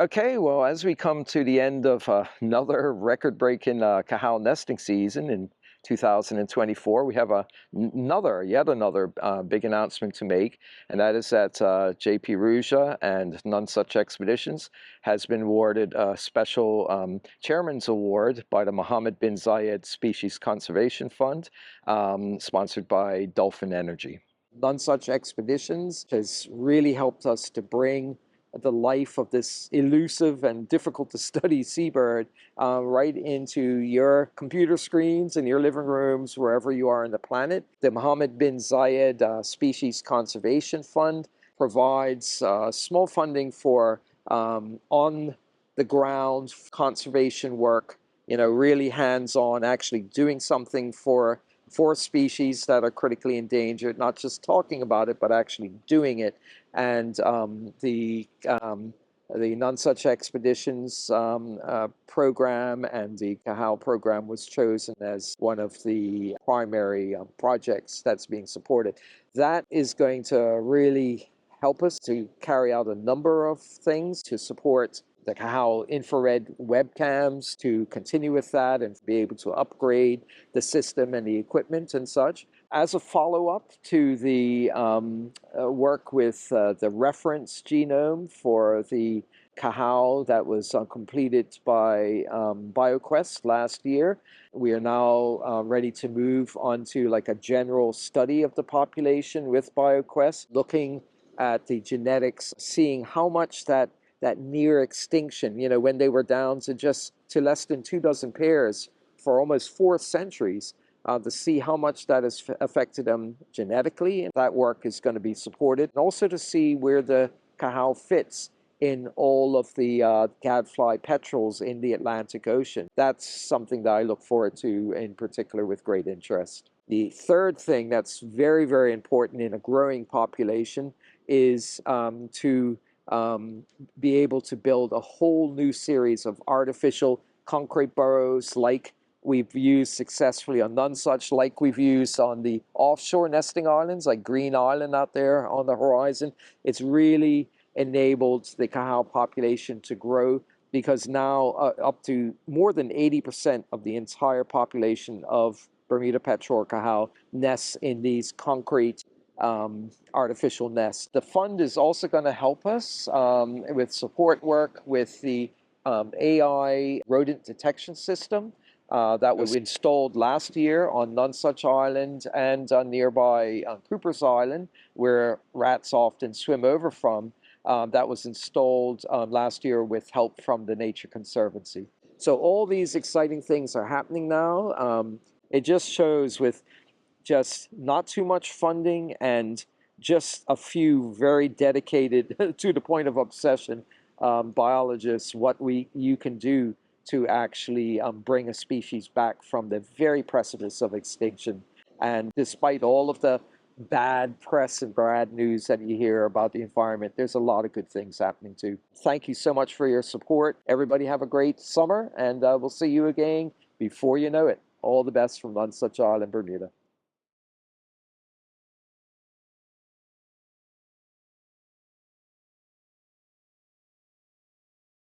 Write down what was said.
Okay, well, as we come to the end of another record-breaking cacao nesting season in 2024, we have yet another big announcement to make, and that is that JP Ruja and None Such Expeditions has been awarded a special Chairman's Award by the Mohamed bin Zayed Species Conservation Fund, sponsored by Dolphin Energy. None Such Expeditions has really helped us to bring the life of this elusive and difficult to study seabird right into your computer screens and your living rooms, wherever you are on the planet. The Mohammed bin Zayed Species Conservation Fund provides small funding for on the ground conservation work, really hands-on, actually doing something for species that are critically endangered, not just talking about it, but actually doing it. And the None Such Expeditions program and the Cacao program was chosen as one of the primary projects that's being supported. That is going to really help us to carry out a number of things to support the Cacao infrared webcams, to continue with that and be able to upgrade the system and the equipment and such. As a follow-up to the work with the reference genome for the Cacao that was completed by BioQuest last year, we are now ready to move on to like a general study of the population with BioQuest, looking at the genetics, seeing how much that near extinction, when they were down to less than 24 pairs for almost 4 centuries, to see how much that has affected them genetically. That work is going to be supported. And also to see where the Cacao fits in all of the gadfly petrels in the Atlantic Ocean. That's something that I look forward to in particular with great interest. The third thing that's very, very important in a growing population is to be able to build a whole new series of artificial concrete burrows like we've used successfully on None Such, like we've used on the offshore nesting islands like Green Island out there on the horizon. It's really enabled the Cacao population to grow, because now up to more than 80% of the entire population of Bermuda petrel Cacao nests in these concrete artificial nests. The fund is also going to help us with support work with the AI rodent detection system that was installed last year on None Such Island and nearby Cooper's Island, where rats often swim over from. That was installed last year with help from the Nature Conservancy. So all these exciting things are happening now. It just shows with just not too much funding and just a few very dedicated to the point of obsession biologists, what you can do to actually bring a species back from the very precipice of extinction. And despite all of the bad press and bad news that you hear about the environment, there's a lot of good things happening too. Thank you so much for your support. Everybody have a great summer, and we'll see you again before you know it. All the best from None Such Island, Bermuda.